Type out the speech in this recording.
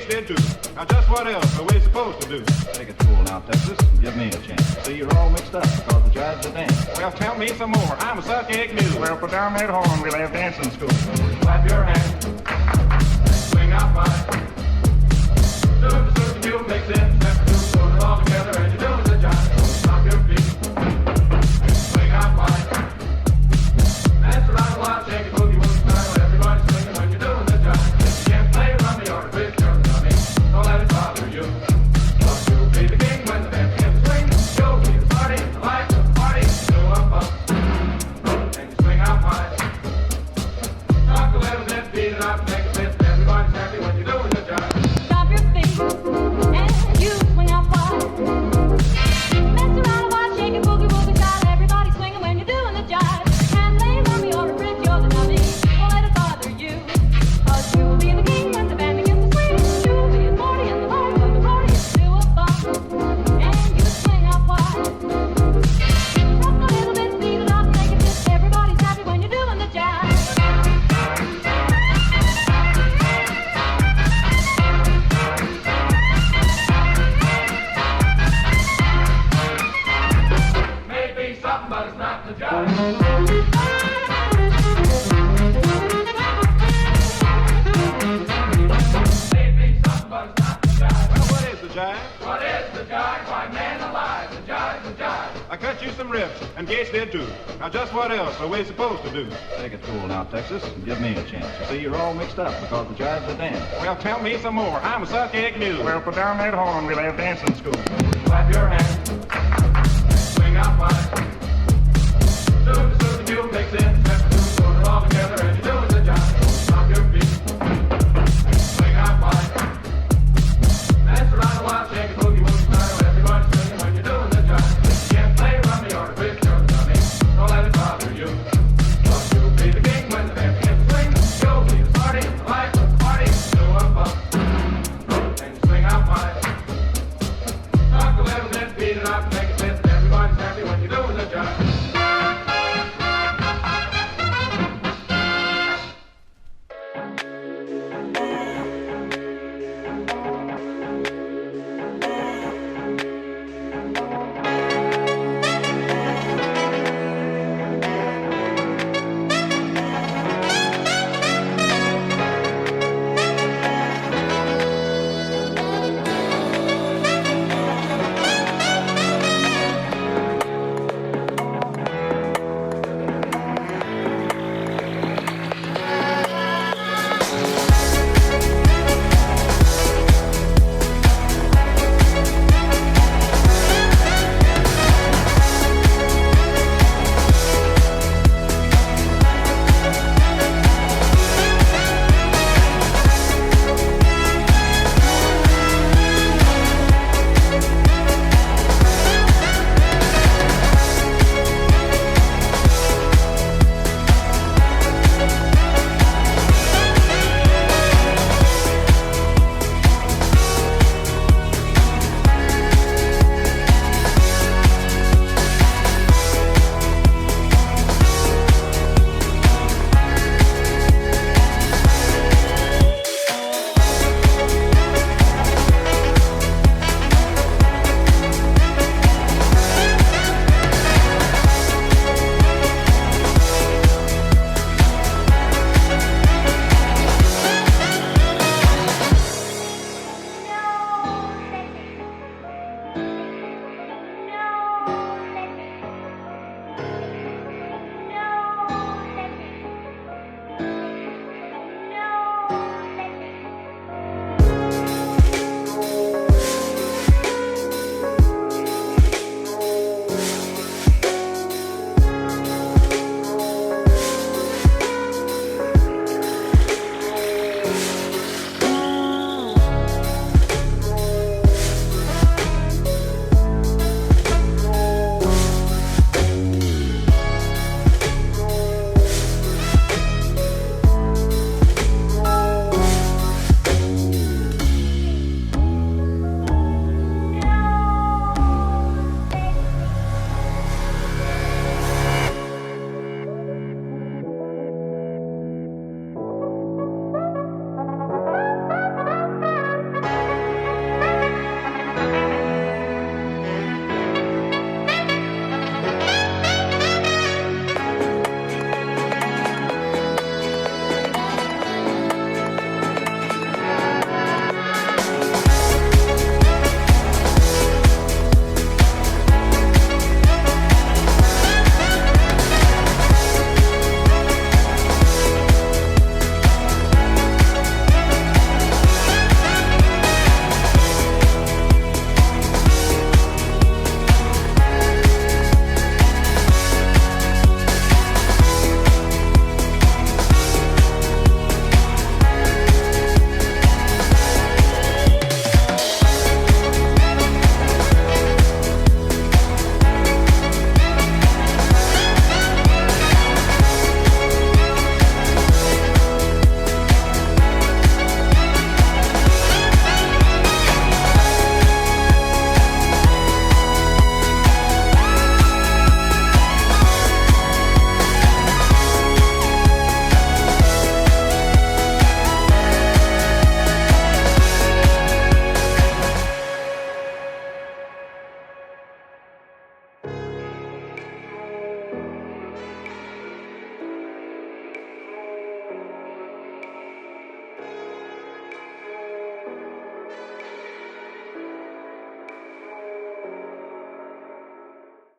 Gates did too. Now just what else are we supposed to do? Take it cool now, Texas, and give me a chance. See, you're all mixed up because the jive's a dance. Well, tell me some more. I'm a suck egg mule. Well, put down that horn, we'll have dancing school. Clap your hands. Swing out fine. Look, the mule makes it. Step two, put it all together, and you're doing the jive. Stop your feet. Swing out fine. Dance around a while, shake it, boogie, woogie style. Everybody's swinging when you're doing the jive. If you can't play rummy or a bit, you're dummy. Don't let it bother you. Cause you'll be the king when the band begins to swing. You'll be the party, the life of the party. Do a bump. And you swing out fine. Talk a little bit, beat it up, make a fit. Everybody's happy when you're doing the jive. Stop your feet and you swing out wide. Mess around a while, shake it, boogie woogie style. Everybody swinging when you're doing the jive. Can't play rummy or a bridge, you're the dummy. Don't let it bother you. Cause you'll be the king when the band begins to swing. You'll be a party and the life of the party. Do a bump and you swing out wide. Rock a little bit, beat it up, make it fit. Everybody's happy when you're doing the jive. Maybe something, but it's not the jive. Maybe something, but it's not the jive. Well, what is the jive? What is the jive? Why, man alive, the jive's the jive. I cut you some riffs, and Gates did too. Now just what else are we supposed to do? Take it cool now, Texas, and give me a chance. You see, you're all mixed up because the jive's a dance. Well, tell me some more. I'm a suck egg mule. Well, put down that horn, we'll have dancing school. Clap your hands. Swing out wide.